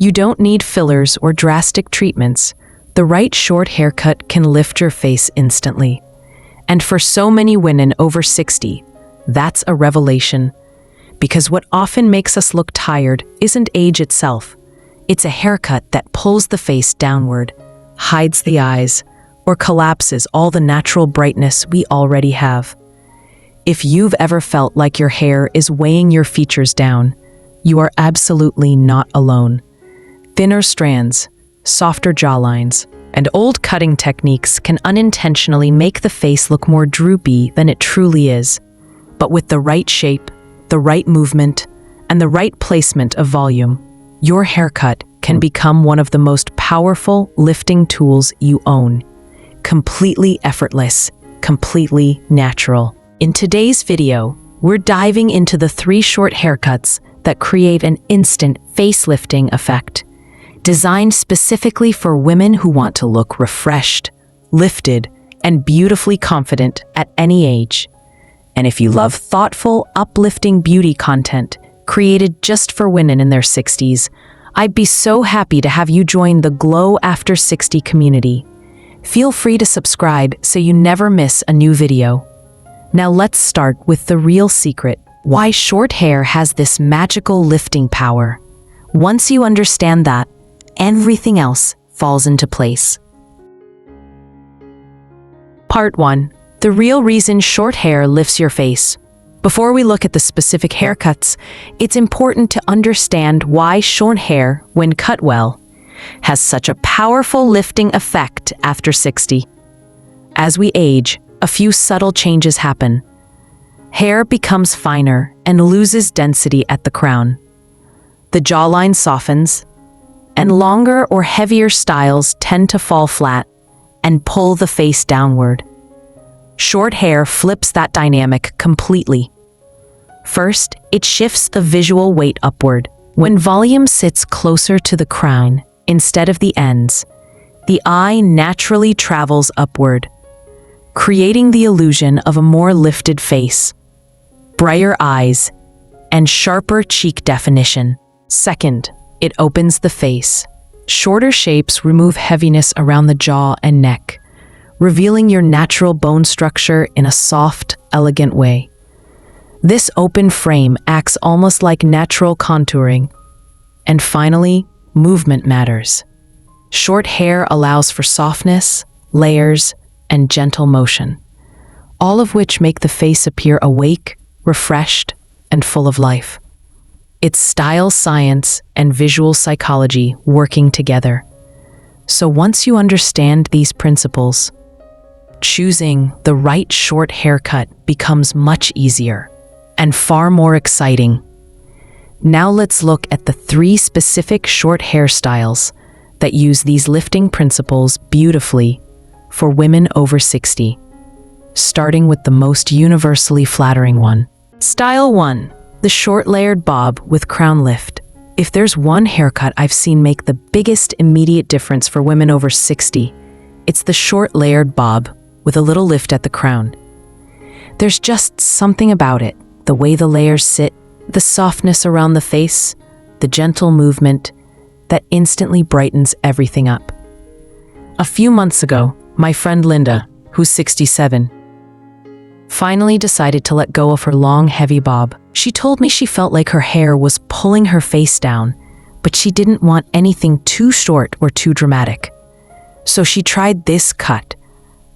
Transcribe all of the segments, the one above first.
You don't need fillers or drastic treatments. The right short haircut can lift your face instantly. And for so many women over 60, that's a revelation. Because what often makes us look tired isn't age itself. It's a haircut that pulls the face downward, hides the eyes, or collapses all the natural brightness we already have. If you've ever felt like your hair is weighing your features down, you are absolutely not alone. Thinner strands, softer jawlines, and old cutting techniques can unintentionally make the face look more droopy than it truly is. But with the right shape, the right movement, and the right placement of volume, your haircut can become one of the most powerful lifting tools you own. Completely effortless, completely natural. In today's video, we're diving into the 3 short haircuts that create an instant facelifting effect, designed specifically for women who want to look refreshed, lifted, and beautifully confident at any age. And if you love thoughtful, uplifting beauty content created just for women in their 60s, I'd be so happy to have you join the Glow After 60 community. Feel free to subscribe so you never miss a new video. Now let's start with the real secret, why short hair has this magical lifting power. Once you understand that, everything else falls into place. Part 1. The real reason short hair lifts your face. Before we look at the specific haircuts, it's important to understand why short hair, when cut well, has such a powerful lifting effect after 60. As we age, a few subtle changes happen. Hair becomes finer and loses density at the crown. The jawline softens, and longer or heavier styles tend to fall flat and pull the face downward. Short hair flips that dynamic completely. First, it shifts the visual weight upward. When volume sits closer to the crown instead of the ends, the eye naturally travels upward, creating the illusion of a more lifted face, brighter eyes, and sharper cheek definition. Second, it opens the face. Shorter shapes remove heaviness around the jaw and neck, revealing your natural bone structure in a soft, elegant way. This open frame acts almost like natural contouring. And finally, movement matters. Short hair allows for softness, layers, and gentle motion, all of which make the face appear awake, refreshed, and full of life. It's style science and visual psychology working together. So once you understand these principles, choosing the right short haircut becomes much easier and far more exciting. Now let's look at the 3 specific short hairstyles that use these lifting principles beautifully for women over 60, starting with the most universally flattering one. Style 1, the short layered bob with crown lift. If there's one haircut I've seen make the biggest immediate difference for women over 60, it's the short layered bob with a little lift at the crown. There's just something about it, the way the layers sit, the softness around the face, the gentle movement that instantly brightens everything up. A few months ago, my friend Linda, who's 67, finally decided to let go of her long, heavy bob. She told me she felt like her hair was pulling her face down, but she didn't want anything too short or too dramatic. So she tried this cut,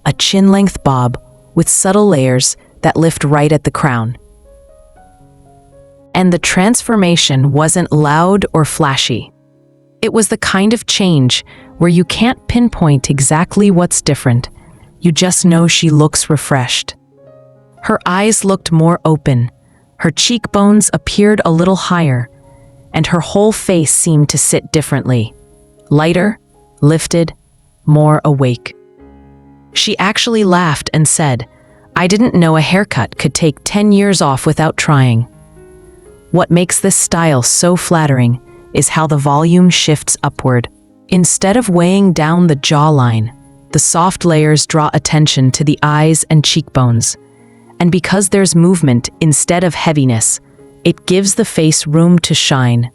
a chin-length bob with subtle layers that lift right at the crown. And the transformation wasn't loud or flashy. It was the kind of change where you can't pinpoint exactly what's different. You just know she looks refreshed. Her eyes looked more open, her cheekbones appeared a little higher, and her whole face seemed to sit differently. Lighter, lifted, more awake. She actually laughed and said, "I didn't know a haircut could take 10 years off without trying." What makes this style so flattering is how the volume shifts upward. Instead of weighing down the jawline, the soft layers draw attention to the eyes and cheekbones. And because there's movement instead of heaviness, it gives the face room to shine,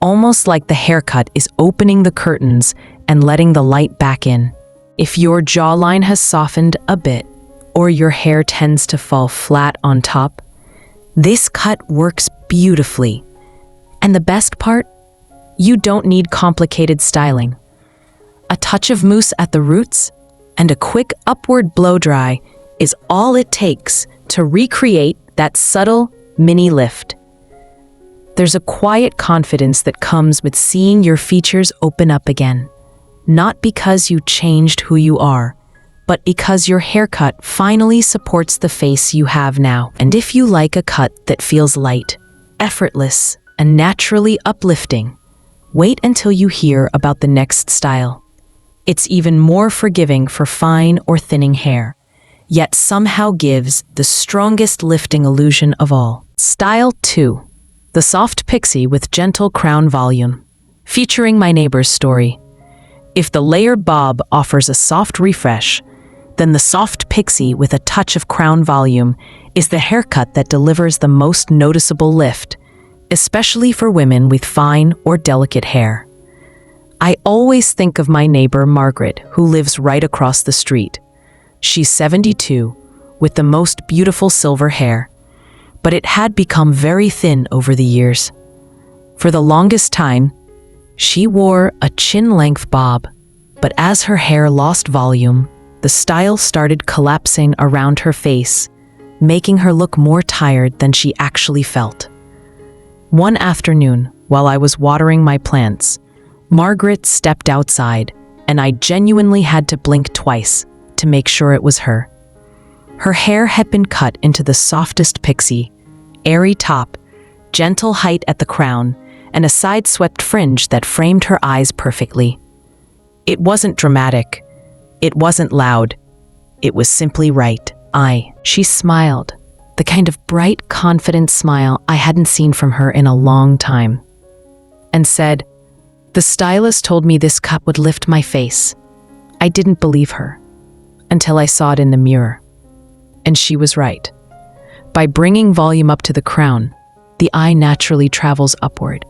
almost like the haircut is opening the curtains and letting the light back in. If your jawline has softened a bit, or your hair tends to fall flat on top, this cut works beautifully. And the best part? You don't need complicated styling. A touch of mousse at the roots and a quick upward blow dry is all it takes to recreate that subtle mini lift. There's a quiet confidence that comes with seeing your features open up again, not because you changed who you are, but because your haircut finally supports the face you have now. And if you like a cut that feels light, effortless, and naturally uplifting, wait until you hear about the next style. It's even more forgiving for fine or thinning hair, yet somehow gives the strongest lifting illusion of all. Style 2. The soft pixie with gentle crown volume. Featuring my neighbor's story. If the layered bob offers a soft refresh, then the soft pixie with a touch of crown volume is the haircut that delivers the most noticeable lift, especially for women with fine or delicate hair. I always think of my neighbor Margaret, who lives right across the street. She's 72, with the most beautiful silver hair, but it had become very thin over the years. For the longest time, she wore a chin-length bob, but as her hair lost volume, the style started collapsing around her face, making her look more tired than she actually felt. One afternoon, while I was watering my plants, Margaret stepped outside, and I genuinely had to blink twice to make sure it was her. Her hair had been cut into the softest pixie, airy top, gentle height at the crown, and a side-swept fringe that framed her eyes perfectly. It wasn't dramatic. It wasn't loud. It was simply right. She smiled, the kind of bright, confident smile I hadn't seen from her in a long time, and said, "The stylist told me this cut would lift my face." I didn't believe her until I saw it in the mirror. And she was right. By bringing volume up to the crown, the eye naturally travels upward,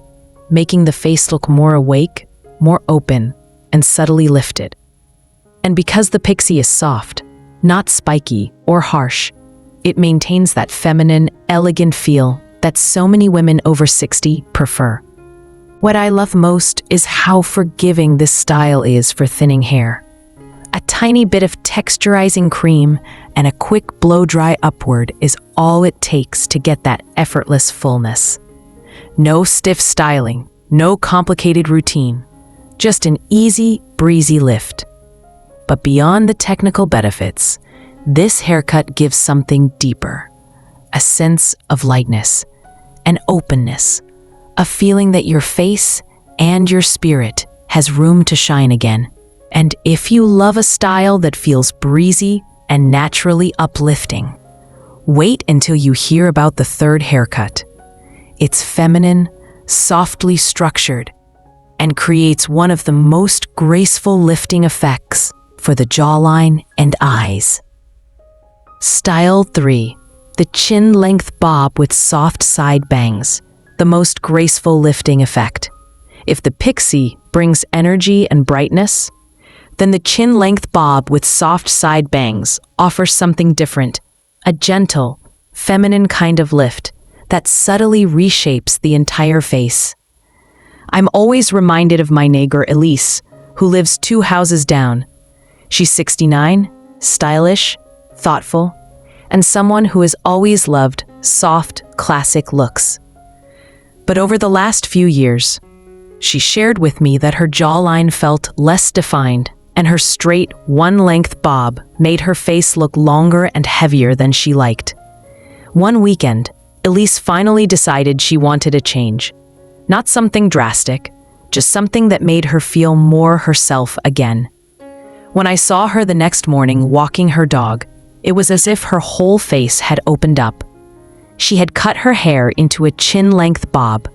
making the face look more awake, more open, and subtly lifted. And because the pixie is soft, not spiky or harsh, it maintains that feminine, elegant feel that so many women over 60 prefer. What I love most is how forgiving this style is for thinning hair. A tiny bit of texturizing cream and a quick blow-dry upward is all it takes to get that effortless fullness. No stiff styling, no complicated routine, just an easy, breezy lift. But beyond the technical benefits, this haircut gives something deeper, a sense of lightness, an openness, a feeling that your face and your spirit has room to shine again. And if you love a style that feels breezy and naturally uplifting, wait until you hear about the third haircut. It's feminine, softly structured, and creates one of the most graceful lifting effects for the jawline and eyes. Style 3. The chin-length bob with soft side bangs, the most graceful lifting effect. If the pixie brings energy and brightness, then the chin-length bob with soft side bangs offers something different, a gentle, feminine kind of lift that subtly reshapes the entire face. I'm always reminded of my neighbor Elise, who lives 2 houses down. She's 69, stylish, thoughtful, and someone who has always loved soft, classic looks. But over the last few years, she shared with me that her jawline felt less defined, and her straight, one-length bob made her face look longer and heavier than she liked. One weekend, Elise finally decided she wanted a change. Not something drastic, just something that made her feel more herself again. When I saw her the next morning walking her dog, it was as if her whole face had opened up. She had cut her hair into a chin-length bob,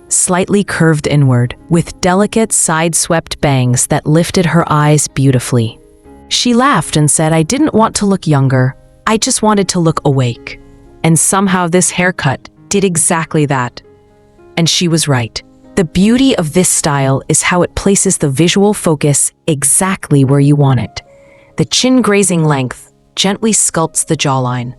slightly curved inward, with delicate side-swept bangs that lifted her eyes beautifully. She laughed and said, "I didn't want to look younger, I just wanted to look awake." And somehow this haircut did exactly that. And she was right. The beauty of this style is how it places the visual focus exactly where you want it. The chin grazing length gently sculpts the jawline.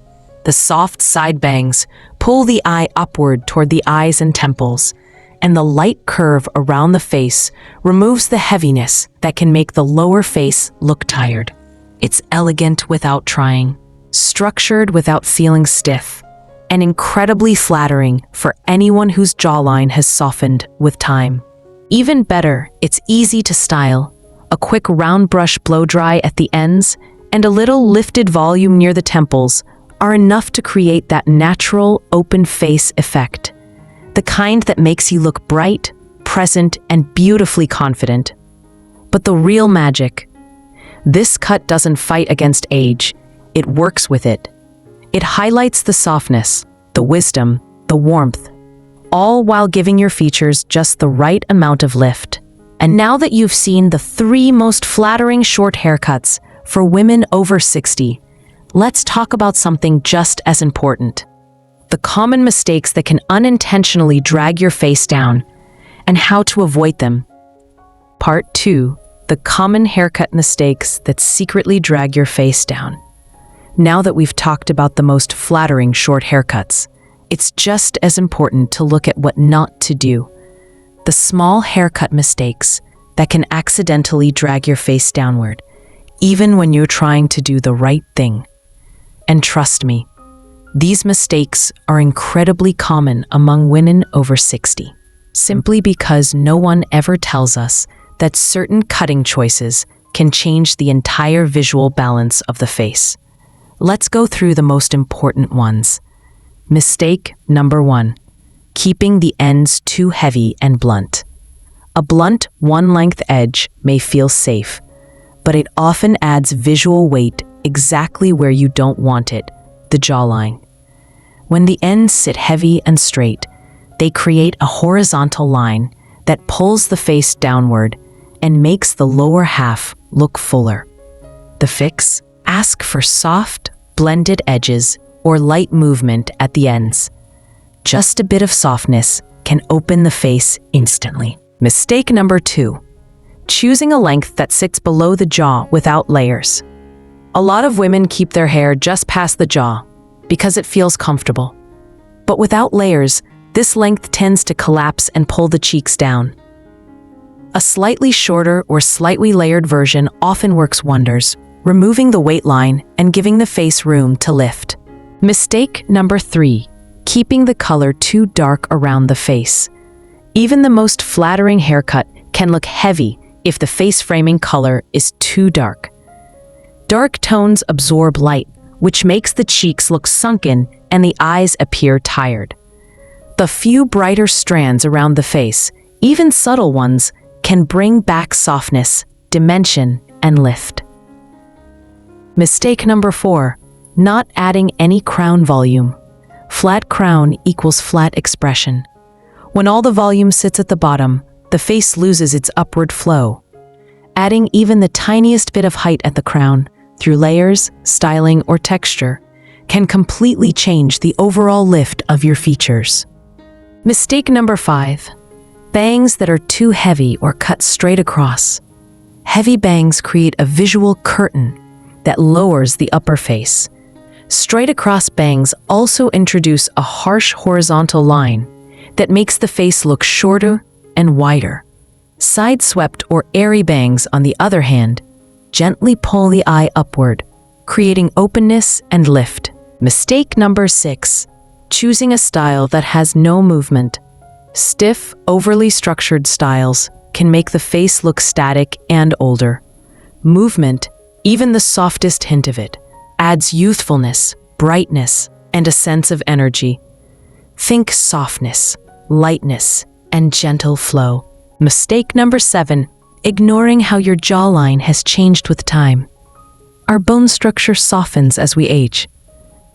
The soft side bangs pull the eye upward toward the eyes and temples, and the light curve around the face removes the heaviness that can make the lower face look tired. It's elegant without trying, structured without feeling stiff, and incredibly flattering for anyone whose jawline has softened with time. Even better, it's easy to style. A quick round brush blow dry at the ends and a little lifted volume near the temples are enough to create that natural, open face effect. The kind that makes you look bright, present, and beautifully confident. But the real magic, this cut doesn't fight against age, it works with it. It highlights the softness, the wisdom, the warmth, all while giving your features just the right amount of lift. And now that you've seen the 3 most flattering short haircuts for women over 60, let's talk about something just as important. The common mistakes that can unintentionally drag your face down, and how to avoid them. Part 2. The common haircut mistakes that secretly drag your face down. Now that we've talked about the most flattering short haircuts, it's just as important to look at what not to do. The small haircut mistakes that can accidentally drag your face downward, even when you're trying to do the right thing. And trust me, these mistakes are incredibly common among women over 60, simply because no one ever tells us that certain cutting choices can change the entire visual balance of the face. Let's go through the most important ones. Mistake number 1, keeping the ends too heavy and blunt. A blunt, one-length edge may feel safe, but it often adds visual weight exactly where you don't want it, the jawline. When the ends sit heavy and straight, they create a horizontal line that pulls the face downward and makes the lower half look fuller. The fix? Ask for soft, blended edges or light movement at the ends. Just a bit of softness can open the face instantly. Mistake number 2, choosing a length that sits below the jaw without layers. A lot of women keep their hair just past the jaw because it feels comfortable. But without layers, this length tends to collapse and pull the cheeks down. A slightly shorter or slightly layered version often works wonders, removing the weight line and giving the face room to lift. Mistake number 3, keeping the color too dark around the face. Even the most flattering haircut can look heavy if the face framing color is too dark. Dark tones absorb light, which makes the cheeks look sunken and the eyes appear tired. The few brighter strands around the face, even subtle ones, can bring back softness, dimension, and lift. Mistake number 4, not adding any crown volume. Flat crown equals flat expression. When all the volume sits at the bottom, the face loses its upward flow. Adding even the tiniest bit of height at the crown, through layers, styling, or texture, can completely change the overall lift of your features. Mistake number 5, bangs that are too heavy or cut straight across. Heavy bangs create a visual curtain that lowers the upper face. Straight across bangs also introduce a harsh horizontal line that makes the face look shorter and wider. Side-swept or airy bangs, on the other hand, gently pull the eye upward, creating openness and lift. Mistake number 6, choosing a style that has no movement. Stiff, overly structured styles can make the face look static and older. Movement, even the softest hint of it, adds youthfulness, brightness, and a sense of energy. Think softness, lightness, and gentle flow. Mistake number 7, ignoring how your jawline has changed with time. Our bone structure softens as we age.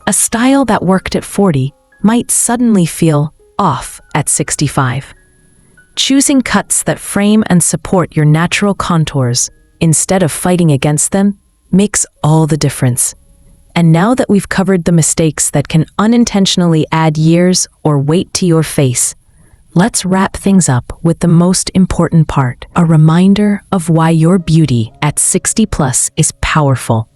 A style that worked at 40 might suddenly feel off at 65. Choosing cuts that frame and support your natural contours instead of fighting against them makes all the difference. And now that we've covered the mistakes that can unintentionally add years or weight to your face, let's wrap things up with the most important part, a reminder of why your beauty at 60 plus is powerful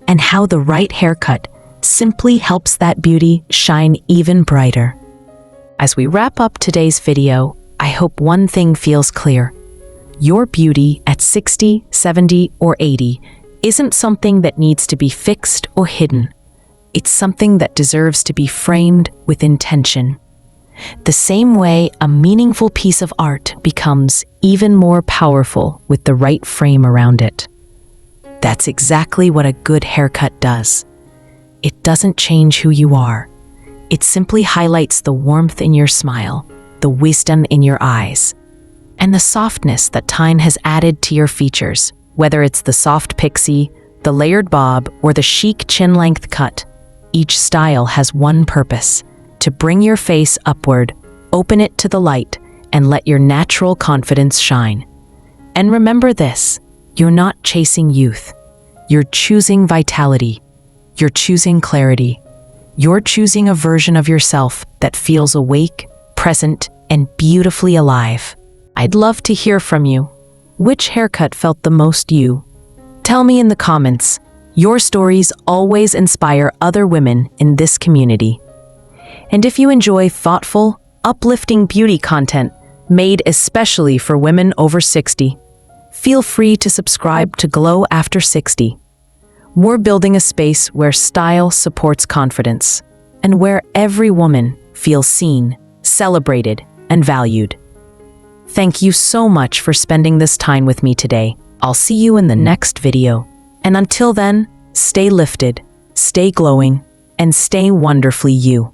and how the right haircut simply helps that beauty shine even brighter. As we wrap up today's video, I hope one thing feels clear. Your beauty at 60, 70, or 80 isn't something that needs to be fixed or hidden. It's something that deserves to be framed with intention. The same way a meaningful piece of art becomes even more powerful with the right frame around it. That's exactly what a good haircut does. It doesn't change who you are. It simply highlights the warmth in your smile, the wisdom in your eyes, and the softness that time has added to your features. Whether it's the soft pixie, the layered bob, or the chic chin-length cut, each style has one purpose: to bring your face upward, open it to the light, and let your natural confidence shine. And remember this, you're not chasing youth. You're choosing vitality. You're choosing clarity. You're choosing a version of yourself that feels awake, present, and beautifully alive. I'd love to hear from you. Which haircut felt the most you? Tell me in the comments. Your stories always inspire other women in this community. And if you enjoy thoughtful, uplifting beauty content made especially for women over 60, feel free to subscribe to Glow After 60. We're building a space where style supports confidence and where every woman feels seen, celebrated, and valued. Thank you so much for spending this time with me today. I'll see you in the next video. And until then, stay lifted, stay glowing, and stay wonderfully you.